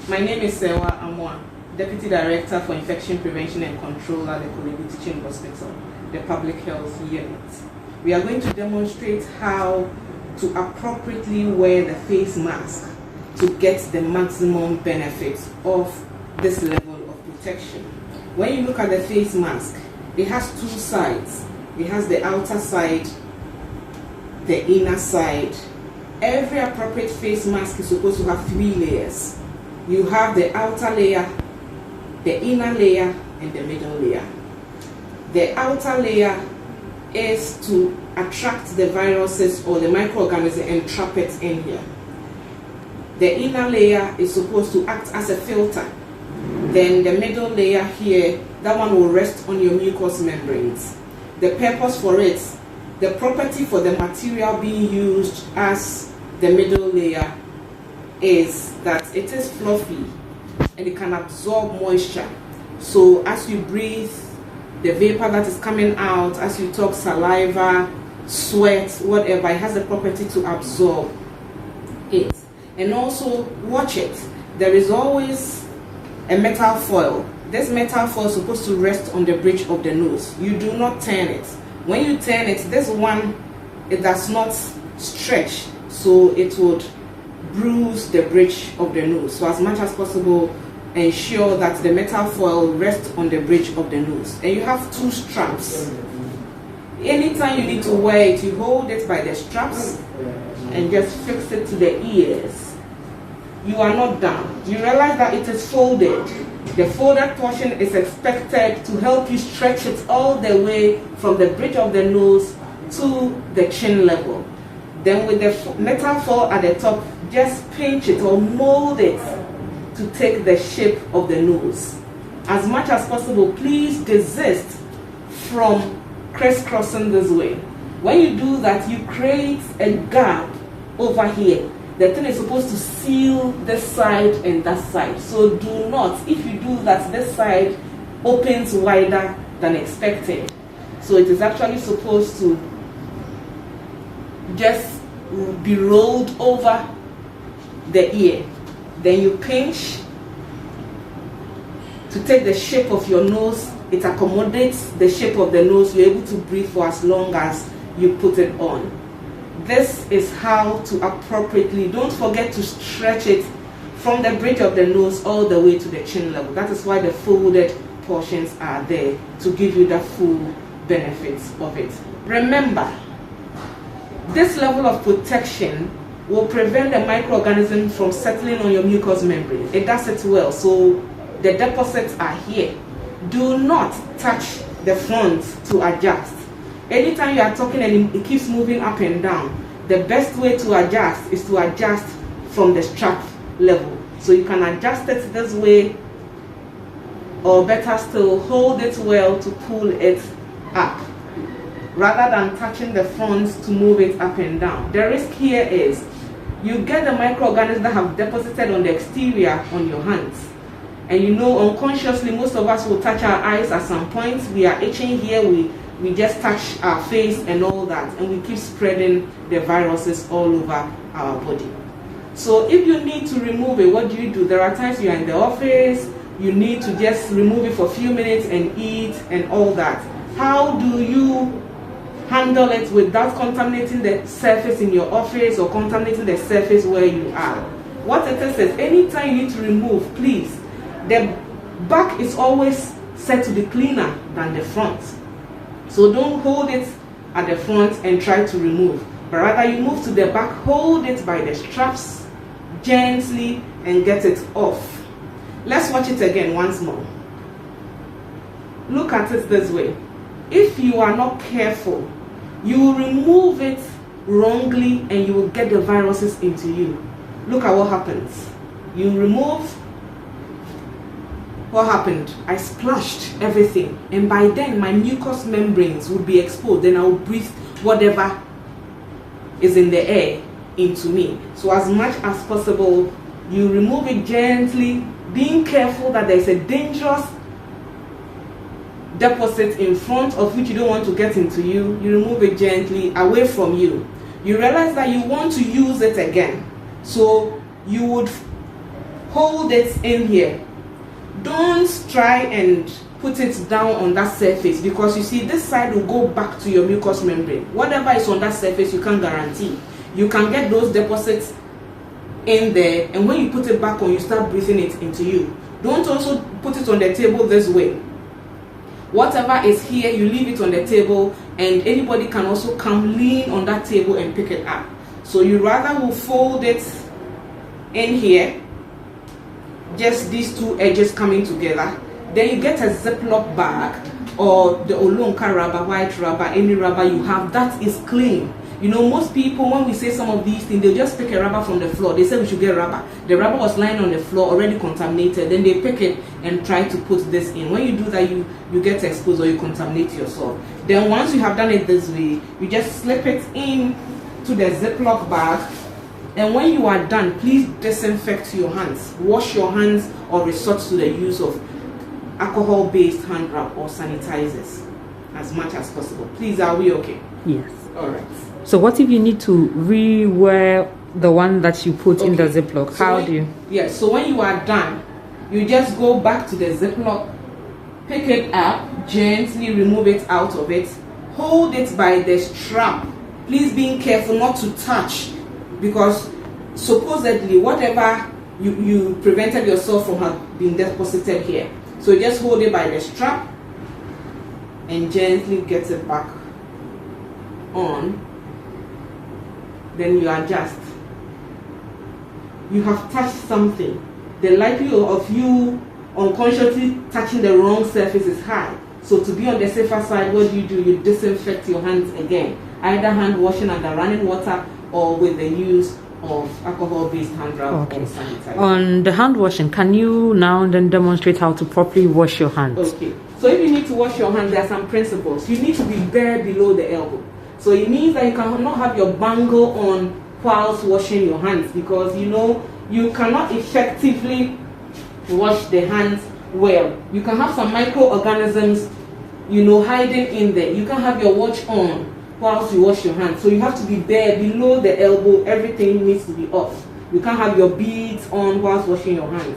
My name is Sewa Amwa, Deputy Director for Infection Prevention and Control at the Kolebu Teaching Hospital, the Public Health Unit. We are going to demonstrate how to appropriately wear the face mask to get the maximum benefits of this level of protection. When you look at the face mask, it has two sides. It has the outer side, the inner side. Every appropriate face mask is supposed to have 3 layers. You have the outer layer, the inner layer, and the middle layer. The outer layer is to attract the viruses or the microorganism and trap it in here. The inner layer is supposed to act as a filter. Then the middle layer here, that one will rest on your mucous membranes. The purpose for it, the property for the material being used as the middle layer is that it is fluffy and it can absorb moisture. So as you breathe, the vapor that is coming out, as you talk, saliva, sweat, whatever, it has the property to absorb it. And also, watch it. There is always a metal foil. This metal foil is supposed to rest on the bridge of the nose. You do not turn it. When you turn it, this one, it does not stretch, so it would bruise the bridge of the nose. So as much as possible, ensure that the metal foil rests on the bridge of the nose. And you have 2 straps. Anytime you need to wear it, you hold it by the straps and just fix it to the ears. You are not done. You realize that it is folded. The folded portion is expected to help you stretch it all the way from the bridge of the nose to the chin level. Then with the metal foil at the top, just pinch it or mold it to take the shape of the nose. As much as possible, please desist from crisscrossing this way. When you do that, you create a gap over here. The thing is supposed to seal this side and that side. So do not, if you do that, this side opens wider than expected. So it is actually supposed to just be rolled over the ear. Then you pinch to take the shape of your nose. It accommodates the shape of the nose. You're able to breathe for as long as you put it on. This is how to appropriately, don't forget to stretch it from the bridge of the nose all the way to the chin level. That is why the folded portions are there, to give you the full benefits of it. Remember, this level of protection will prevent the microorganism from settling on your mucous membrane. It does it well, so the deposits are here. Do not touch the front to adjust. Anytime you are talking and it keeps moving up and down, the best way to adjust is to adjust from the strap level. So you can adjust it this way, or better still, hold it well to pull it up, rather than touching the front to move it up and down. The risk here is you get the microorganisms that have deposited on the exterior on your hands. And you know, unconsciously, most of us will touch our eyes at some point. We are itching here, we just touch our face and all that, and we keep spreading the viruses all over our body. So if you need to remove it, what do? There are times you are in the office, you need to just remove it for a few minutes and eat and all that. How do you handle it without contaminating the surface in your office or contaminating the surface where you are? What it is anytime you need to remove, please, the back is always said to be cleaner than the front. So don't hold it at the front and try to remove, but rather you move to the back, hold it by the straps gently and get it off. Let's watch it again once more. Look at it this way. If you are not careful, you will remove it wrongly and you will get the viruses into you. Look at what happens. You remove. What happened? I splashed everything, and by then my mucous membranes would be exposed. Then I would breathe whatever is in the air into me. So as much as possible, you remove it gently, being careful that there's a dangerous deposit in front of which you don't want to get into you. You remove it gently away from you. You realize that you want to use it again, so you would hold it in here. Don't try and put it down on that surface, because you see this side will go back to your mucous membrane. Whatever is on that surface, you can't guarantee. You can get those deposits in there, and when you put it back on, you start breathing it into you. Don't also put it on the table this way. Whatever is here, you leave it on the table, and anybody can also come lean on that table and pick it up. So you rather will fold it in here, just these two edges coming together. Then you get a Ziploc bag or the Olunka rubber, white rubber, any rubber you have that is clean. You know, most people, when we say some of these things, they'll just pick a rubber from the floor. They say we should get rubber. The rubber was lying on the floor, already contaminated. Then they pick it and try to put this in. When you do that, you get exposed or you contaminate yourself. Then once you have done it this way, you just slip it in to the Ziploc bag. And when you are done, please disinfect your hands. Wash your hands or resort to the use of alcohol-based hand rub or sanitizers as much as possible. Please, are we okay? Yes. All right. So what if you need to rewear the one that you put in the Ziploc? So How do you? Yes, so when you are done, you just go back to the Ziploc, pick it up, gently remove it out of it, hold it by the strap. Please be careful not to touch, because supposedly whatever you prevented yourself from being deposited here. So just hold it by the strap and gently get it back on. Then you adjust. You have touched something. The likelihood of you unconsciously touching the wrong surface is high. So to be on the safer side, what do? You disinfect your hands again, either hand washing under running water or with the use of alcohol-based hand rub or sanitizer. On the hand washing, can you now then demonstrate how to properly wash your hands? Okay. So if you need to wash your hands, there are some principles. You need to be bare below the elbow. So it means that you cannot have your bangle on whilst washing your hands, because you know you cannot effectively wash the hands well. You can have some microorganisms, you know, hiding in there. You can have your watch on whilst you wash your hands. So you have to be bare below the elbow. Everything needs to be off. You can't have your beads on whilst washing your hands.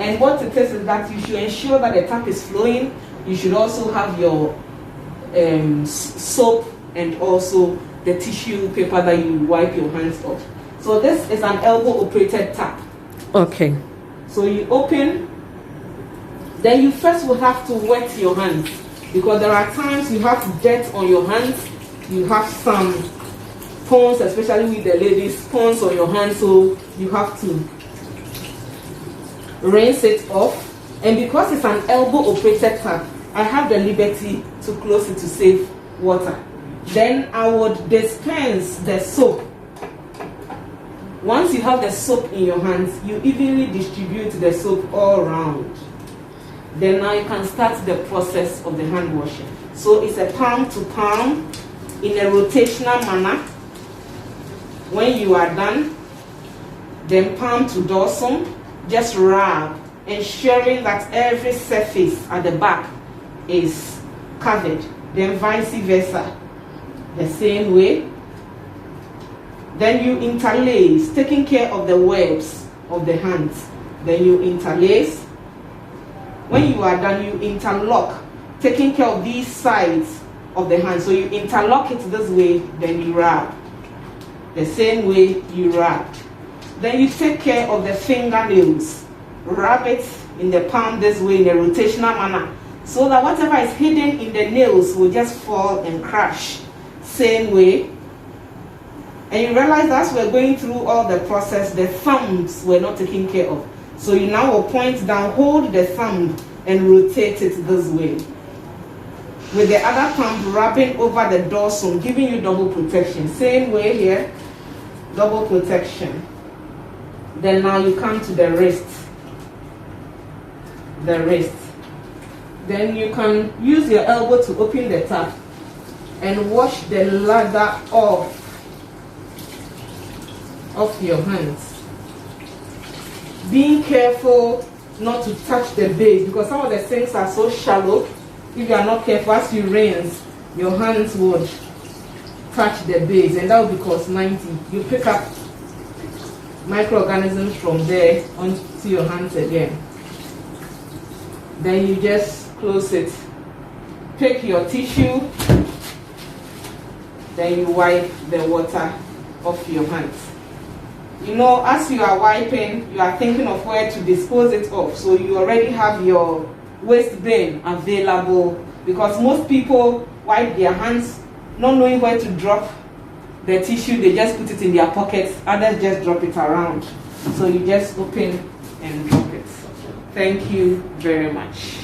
And what it is that you should ensure that the tap is flowing. You should also have your soap and also the tissue paper that you wipe your hands off. So this is an elbow operated tap. Okay. So you open, then you first will have to wet your hands, because there are times you have dirt on your hands. You have some pons, especially with the ladies, pons on your hands, so you have to rinse it off. And because it's an elbow operated tap, I have the liberty to close it to save water. Then I would dispense the soap. Once you have the soap in your hands, you evenly distribute the soap all around. Then now you can start the process of the hand washing. So it's a palm to palm in a rotational manner. When you are done, then palm to dorsum, just rub, ensuring that every surface at the back is covered. Then vice versa, the same way. Then you interlace, taking care of the webs of the hands. Then you interlace. When you are done, you interlock, taking care of these sides of the hand. So you interlock it this way, then you wrap. The same way you wrap. Then you take care of the fingernails. Wrap it in the palm this way in a rotational manner, so that whatever is hidden in the nails will just fall and crash. Same way. And you realize as we're going through all the process, the thumbs were not taken care of. So you now will point down, hold the thumb and rotate it this way. With the other thumb rubbing over the dorsum, giving you double protection. Same way here, double protection. Then now you come to the wrist. The wrist. Then you can use your elbow to open the tap and wash the lather off your hands. Being careful not to touch the base, because some of the sinks are so shallow. If you are not careful, as you rinse, your hands would touch the base, and that would be cause 90. You pick up microorganisms from there onto your hands again. Then you just close it. Take your tissue, then you wipe the water off your hands. You know, as you are wiping, you are thinking of where to dispose it off. So you already have your waste bin available, because most people wipe their hands not knowing where to drop the tissue. They just put it in their pockets, others just drop it around. So you just open and drop it. Thank you very much.